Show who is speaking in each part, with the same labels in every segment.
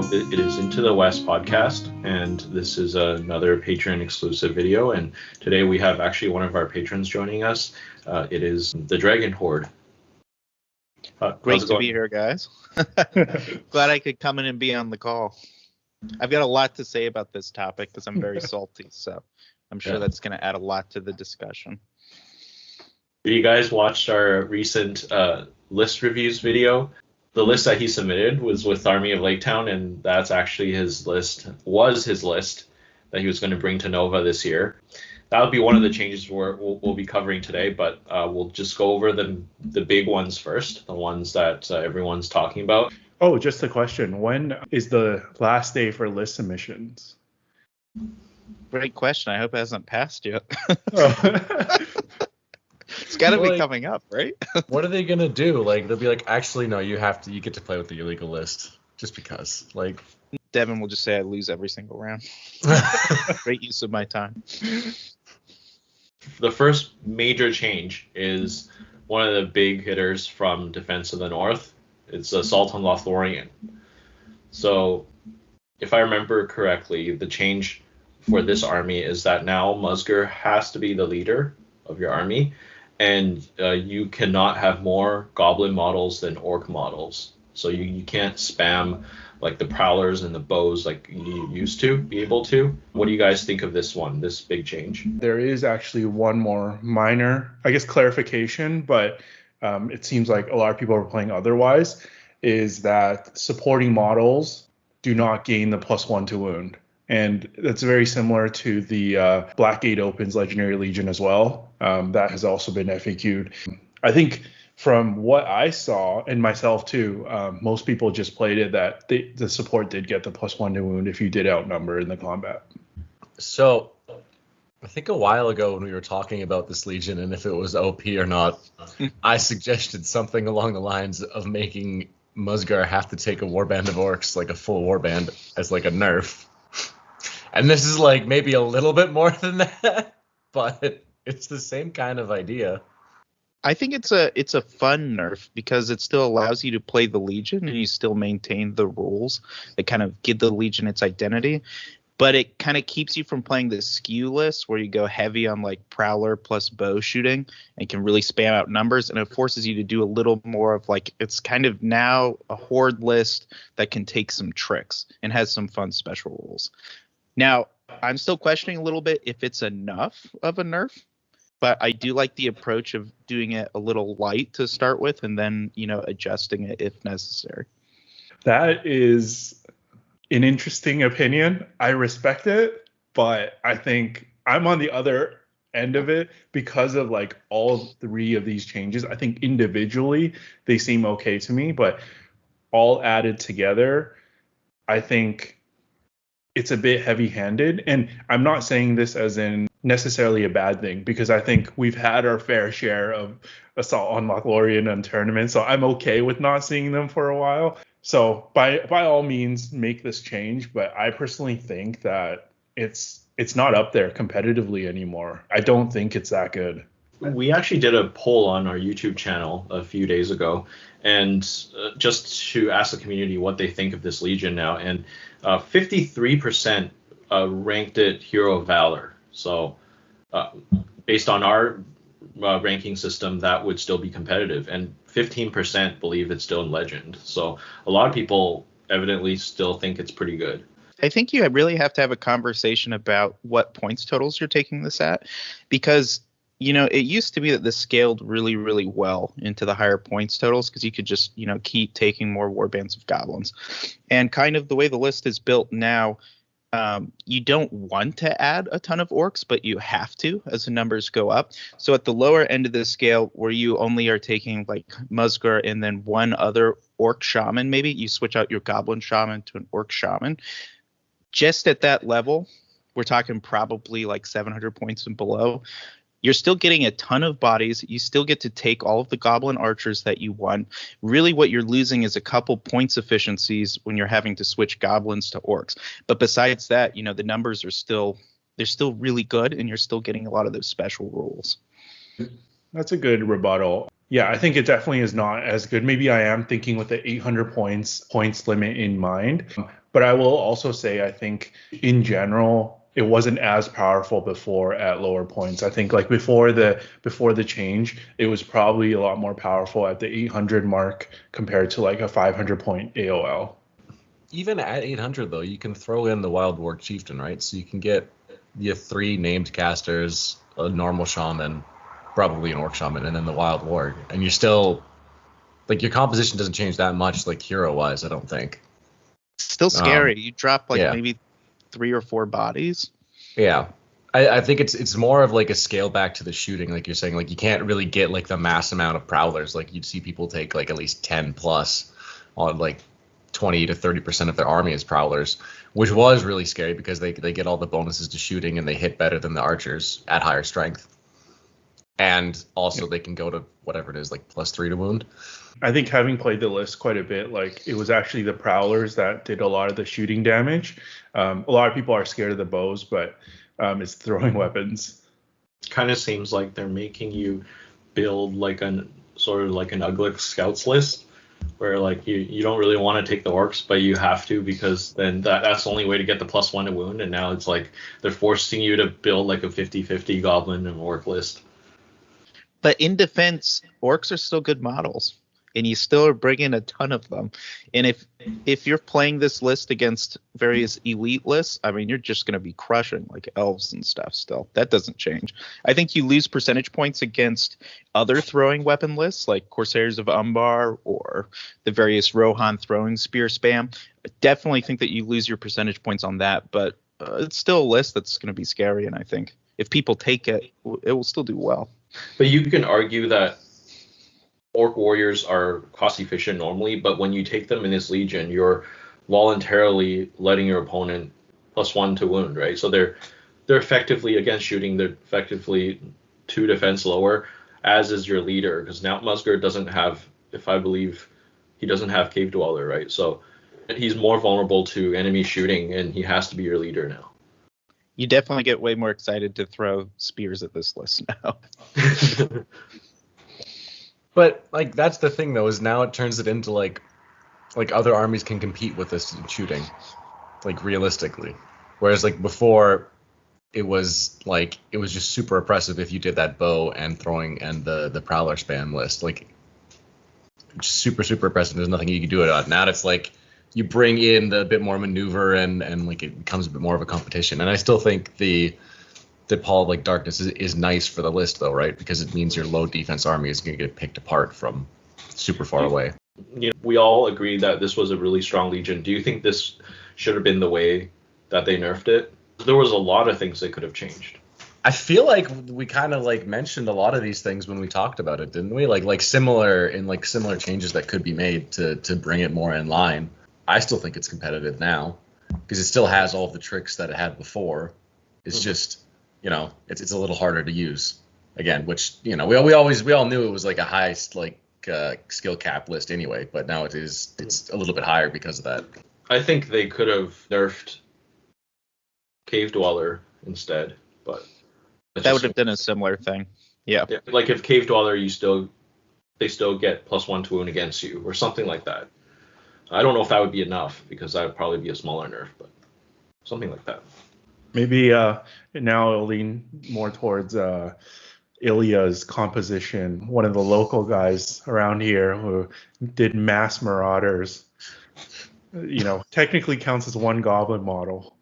Speaker 1: video. It is Into the West podcast, and this is another Patreon exclusive video. And today we have actually one of our patrons joining us. It is the Dragon Horde.
Speaker 2: Great to be here, guys. Glad I could come in and be on the call. I've got a lot to say about this topic because I'm very salty, so I'm sure that's going to add a lot to the discussion.
Speaker 1: You guys watched our recent list reviews video? The list that he submitted was with Army of Laketown, and that's actually his list that he was going to bring to Nova this year. That'll be one of the changes we'll be covering today, but we'll just go over the big ones first, the ones that everyone's talking about.
Speaker 3: Oh, just a question. When is the last day for list submissions?
Speaker 2: Great question. I hope it hasn't passed yet.
Speaker 3: Oh.
Speaker 2: It's got to be coming up, right?
Speaker 4: What are they going to do? Like, they'll be like, actually, no, you get to play with the illegal list just because. Like,
Speaker 2: Devin will just say I lose every single round. Great use of my time.
Speaker 1: The first major change is one of the big hitters from Defense of the North. It's Assault on Lothlórien. So, if I remember correctly, the change for this army is that now Musgur has to be the leader of your army, and you cannot have more goblin models than orc models. So you can't spam like the prowlers and the bows like you used to be able to. What do you guys think of this big change?
Speaker 3: There is actually one more minor, I guess, clarification, but it seems like a lot of people are playing otherwise, is that supporting models do not gain the +1 to wound. And that's very similar to the Blackgate Opens Legendary Legion as well. That has also been FAQ'd. I think from what I saw, and myself too, most people just played it that the support did get the +1 to wound if you did outnumber in the combat.
Speaker 4: So I think a while ago when we were talking about this Legion and if it was OP or not, I suggested something along the lines of making Musgar have to take a warband of orcs, like a full warband, as like a nerf. And this is like maybe a little bit more than that, but it's the same kind of idea.
Speaker 2: I think it's a fun nerf because it still allows you to play the Legion and you still maintain the rules that kind of give the Legion its identity. But it kind of keeps you from playing the skew list where you go heavy on like Prowler plus bow shooting and can really spam out numbers. And it forces you to do a little more of like, it's kind of now a Horde list that can take some tricks and has some fun special rules. Now, I'm still questioning a little bit if it's enough of a nerf, but I do like the approach of doing it a little light to start with and then, adjusting it if necessary.
Speaker 3: That is an interesting opinion. I respect it, but I think I'm on the other end of it because of like all three of these changes. I think individually they seem okay to me, but all added together, I think it's a bit heavy-handed. And I'm not saying this as in necessarily a bad thing, because I think we've had our fair share of Assault on Lothlórien and tournaments, so I'm okay with not seeing them for a while. So by all means, make this change, but I personally think that it's not up there competitively anymore. I don't think it's that good.
Speaker 1: We actually did a poll on our YouTube channel a few days ago, and just to ask the community what they think of this Legion now, and 53% ranked it Hero of Valor. So based on our ranking system, that would still be competitive, and 15% believe it's still in Legend. So a lot of people evidently still think it's pretty good.
Speaker 2: I think you really have to have a conversation about what points totals you're taking this at, because it used to be that this scaled really, really well into the higher points totals because you could just, keep taking more warbands of goblins. And kind of the way the list is built now, you don't want to add a ton of orcs, but you have to as the numbers go up. So at the lower end of the scale, where you only are taking like Musgar and then one other orc shaman, maybe you switch out your goblin shaman to an orc shaman. Just at that level, we're talking probably like 700 points and below. You're still getting a ton of bodies. You still get to take all of the goblin archers that you won. Really what you're losing is a couple points efficiencies when you're having to switch goblins to orcs. But besides that, the numbers are still really good, and you're still getting a lot of those special rules.
Speaker 3: That's a good rebuttal. Yeah, I think it definitely is not as good. Maybe I am thinking with the 800 points limit in mind. But I will also say I think in general it wasn't as powerful before at lower points. I think like before the change, it was probably a lot more powerful at the 800 mark compared to like a 500 point AOL.
Speaker 4: Even at 800 though, you can throw in the Wild Warg Chieftain, right? So you can get your 3 named casters, a normal shaman, probably an orc shaman, and then the Wild Warg, and you're still like your composition doesn't change that much, like hero wise. I don't think.
Speaker 2: Still scary. You drop like maybe 3 or 4 bodies.
Speaker 4: Yeah, I think it's more of like a scale back to the shooting, like you're saying. Like you can't really get like the mass amount of prowlers. Like you'd see people take like at least 10 plus on like 20 to 30% of their army as prowlers, which was really scary because they get all the bonuses to shooting and they hit better than the archers at higher strength. And also they can go to whatever it is, like +3 to wound.
Speaker 3: I think having played the list quite a bit, like it was actually the prowlers that did a lot of the shooting damage. A lot of people are scared of the bows, but it's throwing weapons.
Speaker 1: Kind of seems like they're making you build like an sort of like an Uglic scouts list, where like you don't really want to take the orcs, but you have to because then that's the only way to get the +1 to wound. And now it's like they're forcing you to build like a 50-50 goblin and orc list.
Speaker 2: But in defense, orcs are still good models, and you still are bringing a ton of them. And if you're playing this list against various elite lists, I mean, you're just going to be crushing like elves and stuff still. That doesn't change. I think you lose percentage points against other throwing weapon lists like Corsairs of Umbar or the various Rohan throwing spear spam. I definitely think that you lose your percentage points on that, but it's still a list that's going to be scary, and I think if people take it, it will still do well.
Speaker 1: But you can argue that orc warriors are cost efficient normally, but when you take them in this legion, you're voluntarily letting your opponent +1 to wound, right? So they're effectively against shooting, they're effectively 2 defense lower, as is your leader, because now Musgar doesn't have, if I believe, he doesn't have Cave Dweller, right? So he's more vulnerable to enemy shooting, and he has to be your leader now.
Speaker 2: You definitely get way more excited to throw spears at this list now.
Speaker 4: But like that's the thing though, is now it turns it into like other armies can compete with this in shooting, like realistically. Whereas like before, it was just super oppressive if you did that bow and throwing and the prowler spam list, like just super oppressive. There's nothing you can do it on. Now it's like you bring in the bit more maneuver and like it becomes a bit more of a competition. And I still think the Pall of like Darkness is nice for the list though, right? Because it means your low defense army is going to get picked apart from super far away.
Speaker 1: You know, we all agree that this was a really strong legion. Do you think this should have been the way that they nerfed it? There was a lot of things they could have changed.
Speaker 4: I feel like we kind of like mentioned a lot of these things when we talked about it, didn't we? Like similar changes that could be made to bring it more in line. I still think it's competitive now because it still has all of the tricks that it had before. It's just, you know, it's a little harder to use again, which, you know, we all knew it was like a high like skill cap list anyway, but now it's a little bit higher because of that.
Speaker 1: I think they could have nerfed Cave Dweller instead, but
Speaker 2: that would have been a similar thing. Yeah.
Speaker 1: Like if Cave Dweller, they still get +1 to wound against you or something like that. I don't know if that would be enough because that would probably be a smaller nerf, but something like that.
Speaker 3: Maybe now it'll lean more towards Ilya's composition, one of the local guys around here who did mass marauders. You know, technically counts as one goblin model.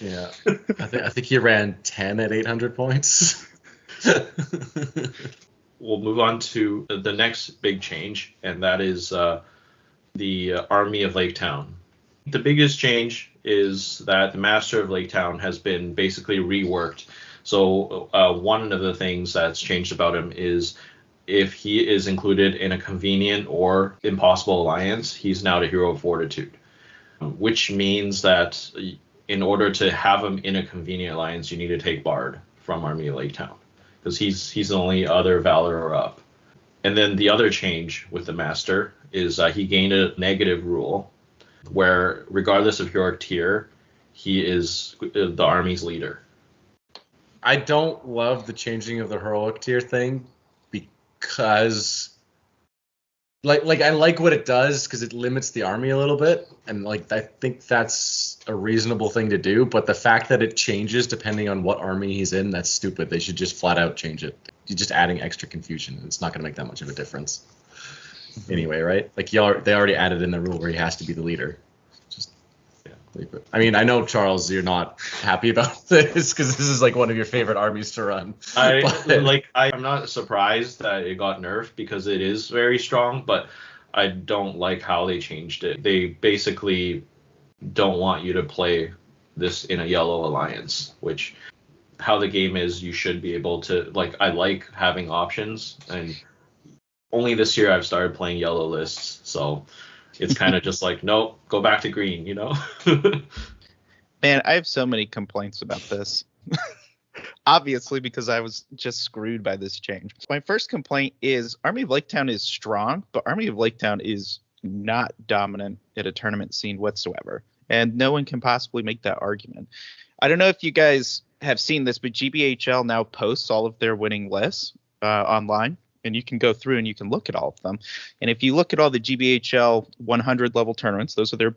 Speaker 4: Yeah, I think he ran 10 at 800 points.
Speaker 1: We'll move on to the next big change, and that is the Army of Lake Town. The biggest change is that the Master of Lake Town has been basically reworked. So one of the things that's changed about him is if he is included in a convenient or impossible alliance, he's now the Hero of Fortitude, which means that in order to have him in a convenient alliance, you need to take Bard from Army of Lake Town because he's the only other Valorer up. And then the other change with the Master is he gained a negative rule where regardless of heroic tier, he is the army's leader.
Speaker 4: I don't love the changing of the heroic tier thing because Like I like what it does because it limits the army a little bit, and like I think that's a reasonable thing to do. But the fact that it changes depending on what army he's in, that's stupid. They should just flat out change it. You're just adding extra confusion. It's not going to make that much of a difference. Anyway, right? Like they already added in the rule where he has to be the leader. Just leave it. I mean, I know Charles, you're not happy about this because this is like one of your favorite armies to run.
Speaker 1: I'm not surprised that it got nerfed because it is very strong, but I don't like how they changed it. They basically don't want you to play this in a yellow alliance, which how the game is, you should be able to I like having options, and only this year I've started playing yellow lists, so it's kind of just like, nope, go back to green, you know?
Speaker 2: Man, I have so many complaints about this. Obviously, because I was just screwed by this change. My first complaint is Army of Laketown is strong, but Army of Laketown is not dominant at a tournament scene whatsoever. And no one can possibly make that argument. I don't know if you guys have seen this, but GBHL now posts all of their winning lists online. And you can go through and you can look at all of them. And if you look at all the GBHL 100 level tournaments, those are their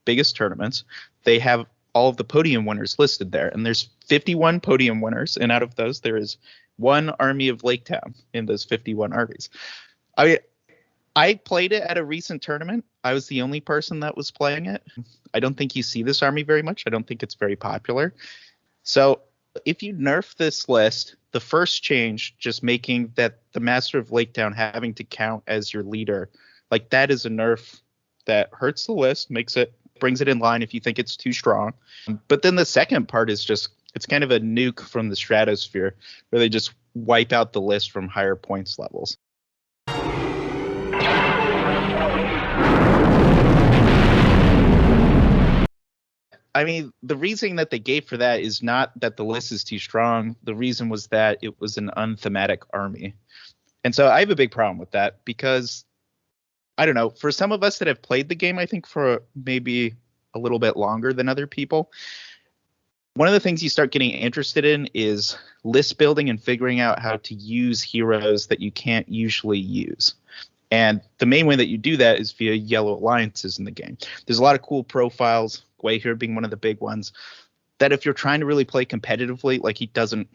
Speaker 2: biggest tournaments, they have all of the podium winners listed there. And there's 51 podium winners. And out of those, there is one Army of Laketown in those 51 armies. I played it at a recent tournament. I was the only person that was playing it. I don't think you see this army very much. I don't think it's very popular. So if you nerf this list, the first change, just making that the Master of Laketown having to count as your leader, like that is a nerf that hurts the list, brings it in line if you think it's too strong. But then the second part is just, it's kind of a nuke from the stratosphere where they just wipe out the list from higher points levels. I mean, the reasoning that they gave for that is not that the list is too strong. The reason was that it was an unthematic army. And so I have a big problem with that because, I don't know, for some of us that have played the game, I think for maybe a little bit longer than other people, one of the things you start getting interested in is list building and figuring out how to use heroes that you can't usually use. And the main way that you do that is via yellow alliances in the game. There's a lot of cool profiles, Gwei here being one of the big ones, that if you're trying to really play competitively, like he doesn't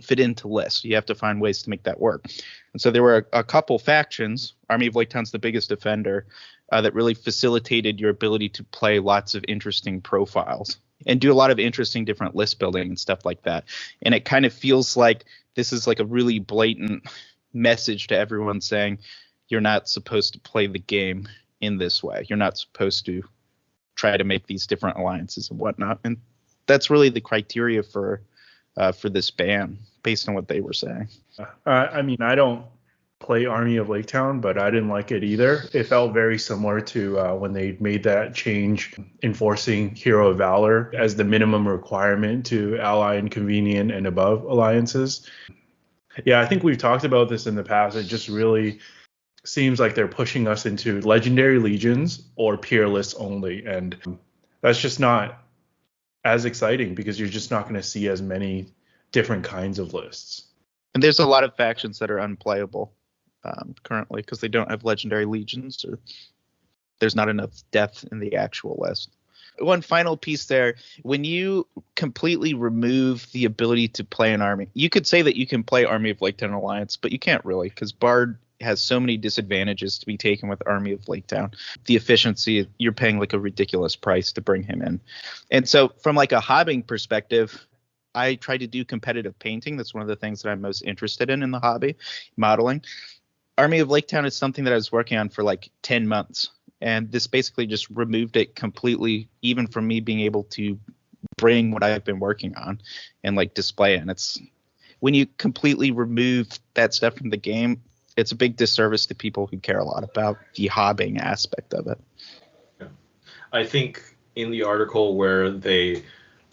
Speaker 2: fit into lists. You have to find ways to make that work. And so there were a couple factions. Army of Laketown's the biggest defender that really facilitated your ability to play lots of interesting profiles and do a lot of interesting different list building and stuff like that. And it kind of feels like this is like a really blatant message to everyone saying, you're not supposed to play the game in this way. You're not supposed to try to make these different alliances and whatnot. And that's really the criteria for this ban, based on what they were saying.
Speaker 3: I mean, I don't play Army of Laketown, but I didn't like it either. It felt very similar to when they made that change enforcing Hero of Valor as the minimum requirement to ally in convenient and above alliances. Yeah, I think we've talked about this in the past. It just really seems like they're pushing us into Legendary Legions or Peerless only. And that's just not as exciting because you're just not going to see as many different kinds of lists.
Speaker 2: And there's a lot of factions that are unplayable currently because they don't have Legendary Legions or there's not enough depth in the actual list. One final piece there, when you completely remove the ability to play an army, you could say that you can play Army of Laketown Alliance, but you can't really because Bard has so many disadvantages to be taken with Army of Laketown. The efficiency, you're paying like a ridiculous price to bring him in. And so from like a hobbying perspective, I try to do competitive painting. That's one of the things that I'm most interested in the hobby, modeling. Army of Laketown is something that I was working on for like 10 months. And this basically just removed it completely, even from me being able to bring what I've been working on and like display it. And it's when you completely remove that stuff from the game, it's a big disservice to people who care a lot about the hobbying aspect of it.
Speaker 1: Yeah. I think in the article where the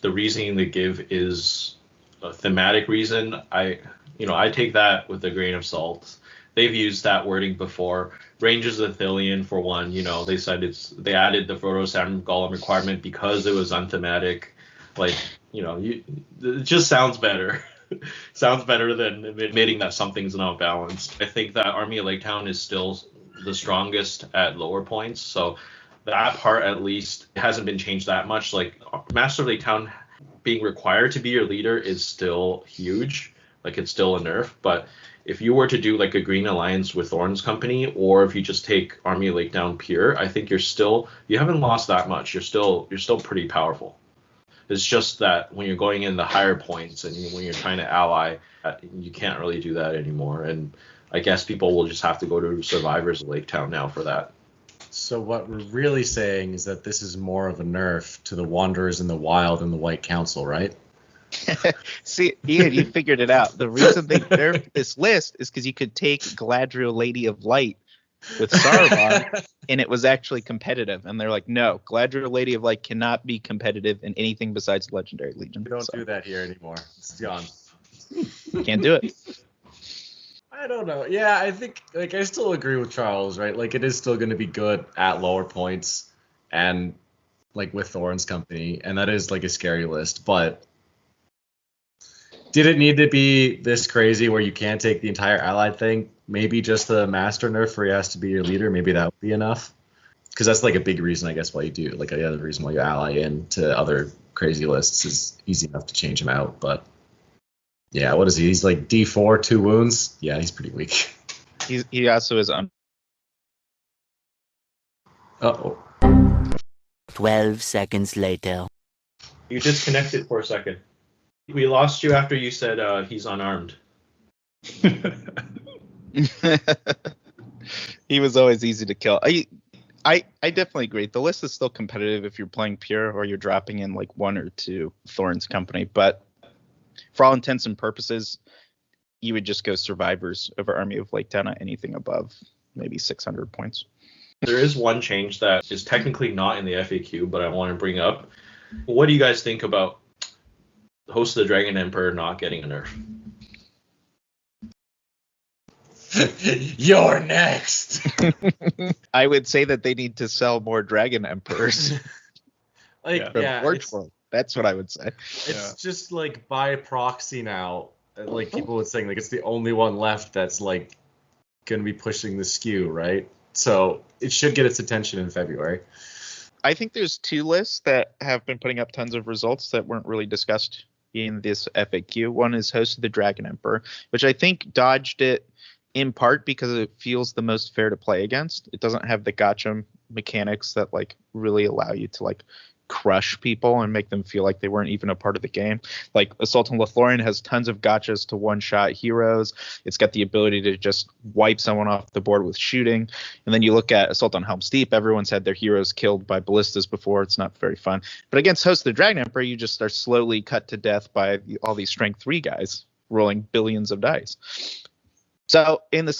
Speaker 1: reasoning they give is a thematic reason, I take that with a grain of salt. They've used that wording before. Rangers of Thillion, for one, they said they added the Frodo Sam Golem requirement because it was unthematic. Like, it just sounds better. Sounds better than admitting that something's not balanced. I think that Army of Laketown is still the strongest at lower points. So that part at least hasn't been changed that much. Like Master of Lake Town being required to be your leader is still huge. Like it's still a nerf. But if you were to do like a Green Alliance with Thorn's Company, or if you just take Army of Lake Town pure, I think you haven't lost that much. You're still pretty powerful. It's just that when you're going in the higher points and when you're trying to ally, you can't really do that anymore. And I guess people will just have to go to Survivors of Lake Town now for that.
Speaker 4: So what we're really saying is that this is more of a nerf to the Wanderers in the Wild and the White Council, right?
Speaker 2: See, Ian, you figured it out. The reason they nerfed this list is because you could take Galadriel, Lady of Light, with Saruman, and it was actually competitive. And they're like, no, Galadriel, Lady of Light cannot be competitive in anything besides Legendary Legion.
Speaker 4: We don't do that here anymore. It's gone.
Speaker 2: Can't do it.
Speaker 4: I don't know. Yeah, I think I still agree with Charles, right? Like it is still going to be good at lower points and like with Thorn's Company, and that is like a scary list, but did it need to be this crazy where you can't take the entire allied thing? Maybe just the master nerf where he has to be your leader, maybe that would be enough. Because that's like a big reason, I guess, why you do. Like the other reason why you ally into other crazy lists is easy enough to change him out. But yeah, what is he? He's like D4, 2 wounds. Yeah, he's pretty weak.
Speaker 2: He also is on.
Speaker 4: Uh-oh.
Speaker 5: 12 seconds later.
Speaker 1: You disconnected for a second. We lost you after you said he's unarmed.
Speaker 2: He was always easy to kill. I definitely agree. The list is still competitive if you're playing pure or you're dropping in like 1 or 2 Thorn's Company. But for all intents and purposes, you would just go Survivors over Army of Lake Town at anything above maybe 600 points.
Speaker 1: There is one change that is technically not in the FAQ, but I want to bring up. What do you guys think about Host of the Dragon Emperor not getting a nerf?
Speaker 4: You're next.
Speaker 2: I would say that they need to sell more Dragon Emperors.
Speaker 4: Yeah,
Speaker 2: Forge World. That's what I would say.
Speaker 4: It's just like by proxy now. Like people were saying, like it's the only one left that's like going to be pushing the skew, right? So it should get its attention in February.
Speaker 2: I think there's 2 lists that have been putting up tons of results that weren't really discussed in this FAQ. One is Host of the Dragon Emperor, which I think dodged it in part because it feels the most fair to play against. It doesn't have the gotcha mechanics that like really allow you to like crush people and make them feel like they weren't even a part of the game. Like Assault on Lothlórien has tons of gotchas to one-shot heroes. It's got the ability to just wipe someone off the board with shooting. And then you look at Assault on Helm's Deep. Everyone's had their heroes killed by ballistas before. It's not very fun. But against Host of the Dragon Emperor, you just are slowly cut to death by all these strength 3 guys rolling billions of dice. So in the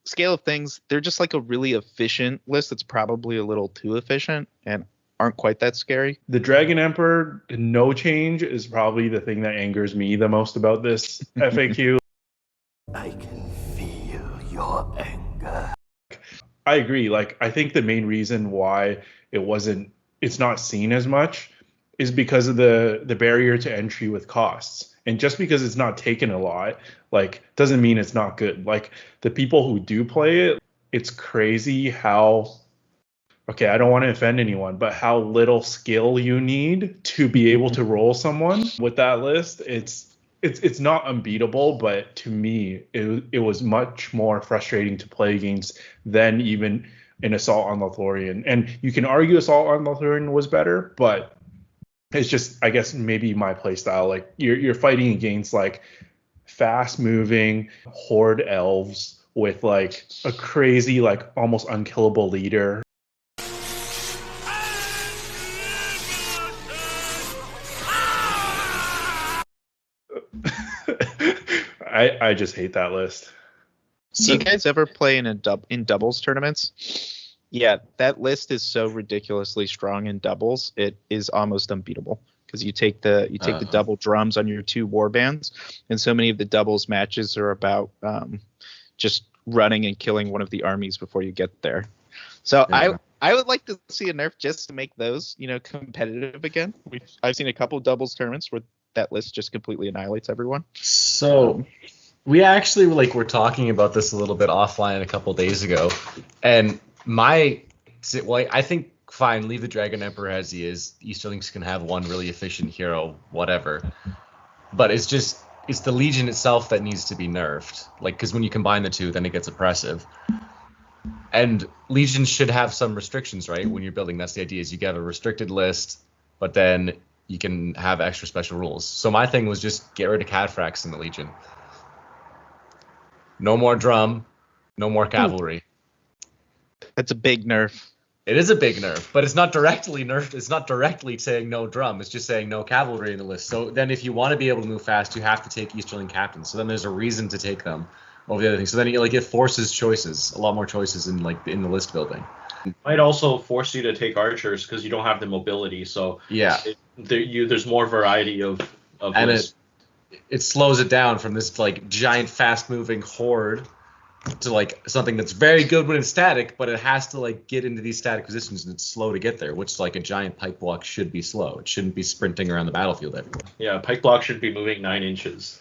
Speaker 2: scale of things, they're just like a really efficient list that's probably a little too efficient and aren't quite that scary.
Speaker 3: The Dragon Emperor, no change, is probably the thing that angers me the most about this FAQ.
Speaker 5: I can feel your anger.
Speaker 3: I agree. Like, I think the main reason why it's not seen as much is because of the barrier to entry with costs. And just because it's not taken a lot, like, doesn't mean it's not good. Like, the people who do play it, it's crazy how, okay, I don't want to offend anyone, but how little skill you need to be able to roll someone with that list. It's not unbeatable, but to me, it was much more frustrating to play against than even an Assault on Lothlórien. And you can argue Assault on Lothlórien was better, but it's just, I guess, maybe my play style. Like you're fighting against like fast moving horde elves with like a crazy, like almost unkillable leader. I just hate that list.
Speaker 2: Do you guys ever play in doubles tournaments? Yeah, that list is so ridiculously strong in doubles. It is almost unbeatable because you take the double drums on your 2 warbands, and so many of the doubles matches are about just running and killing one of the armies before you get there. So yeah. I would like to see a nerf just to make those, competitive again. I've seen a couple doubles tournaments where that list just completely annihilates everyone.
Speaker 4: So We actually were talking about this a little bit offline a couple days ago, and I think fine, leave the Dragon Emperor as he is. Easterlings can have one really efficient hero, whatever. But it's the Legion itself that needs to be nerfed. Because when you combine the two, then it gets oppressive. And Legions should have some restrictions, right? When you're building, that's the idea, is you get a restricted list, but then you can have extra special rules. So my thing was just get rid of Cataphracts in the Legion. No more drum, no more cavalry.
Speaker 2: That's a big nerf.
Speaker 4: It is a big nerf, but it's not directly nerfed. It's not directly saying no drum. It's just saying no cavalry in the list. So then if you want to be able to move fast, you have to take Easterling captains. So then there's a reason to take them over the other things. So then it forces choices, a lot more choices in the list building.
Speaker 1: It might also force you to take archers because you don't have the mobility. So
Speaker 4: yeah,
Speaker 1: there's more variety of
Speaker 4: and
Speaker 1: lists.
Speaker 4: It slows it down from this giant fast moving horde to something that's very good when it's static, but it has to get into these static positions and it's slow to get there, which a giant pike block should be slow. It shouldn't be sprinting around the battlefield everywhere.
Speaker 1: Yeah, pike block should be moving 9 inches.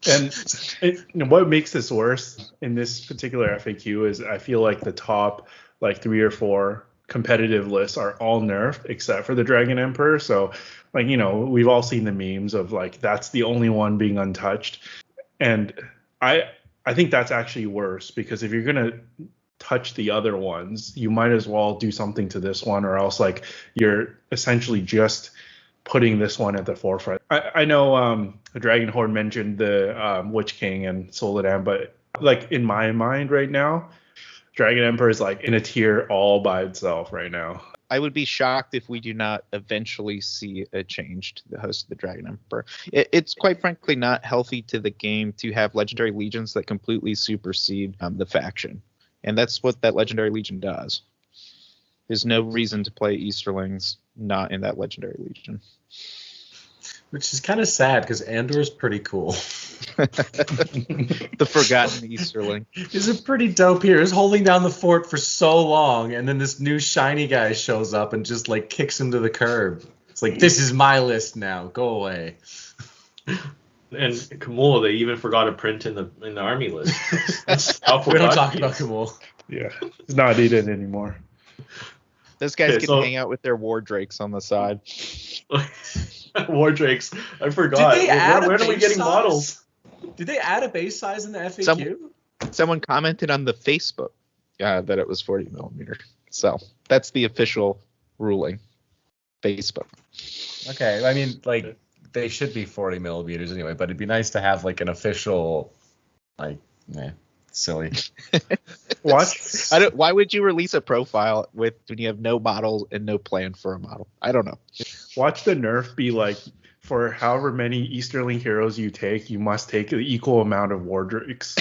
Speaker 3: And what makes this worse in this particular FAQ is I feel like the top 3 or 4 competitive lists are all nerfed except for the Dragon Emperor. So we've all seen the memes of that's the only one being untouched. And I think that's actually worse, because if you're going to touch the other ones, you might as well do something to this one, or else you're essentially just putting this one at the forefront. I know the Dragon Horde mentioned the Witch King and Soledad, but in my mind right now, Dragon Emperor is in a tier all by itself right now.
Speaker 2: I would be shocked if we do not eventually see a change to the host of the Dragon Emperor. It's quite frankly not healthy to the game to have legendary legions that completely supersede the faction. And that's what that legendary legion does. There's no reason to play Easterlings not in that legendary legion.
Speaker 4: Which is kind of sad, because Andor's pretty cool.
Speaker 2: The Forgotten Easterling.
Speaker 4: He's a pretty dope hero. He's holding down the fort for so long, and then this new shiny guy shows up and just kicks him to the curb. It's this is my list now. Go away.
Speaker 1: And Kamul, they even forgot to print in the army list.
Speaker 4: We don't talk about Kamul.
Speaker 3: Yeah, it's not needed anymore.
Speaker 2: Those guys can hang out with their war drakes on the side.
Speaker 1: War drakes. I forgot.
Speaker 4: Did they add
Speaker 1: where are we getting models?
Speaker 4: Did they add a base size in the FAQ?
Speaker 2: Someone commented on the Facebook that it was 40 millimeter. So that's the official ruling. Facebook.
Speaker 4: Okay, I mean, they should be 40 millimeters anyway, but it'd be nice to have an official, silly.
Speaker 3: What?
Speaker 2: Why would you release a profile when you have no model and no plan for a model? I don't know.
Speaker 3: Watch the nerf be for however many Easterling heroes you take, you must take the equal amount of war drakes.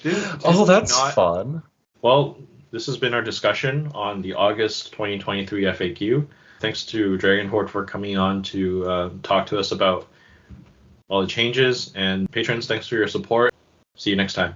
Speaker 4: That's fun.
Speaker 1: Well, this has been our discussion on the August 2023 FAQ. Thanks to Dragon Horde for coming on to talk to us about all the changes, and patrons, thanks for your support. See you next time.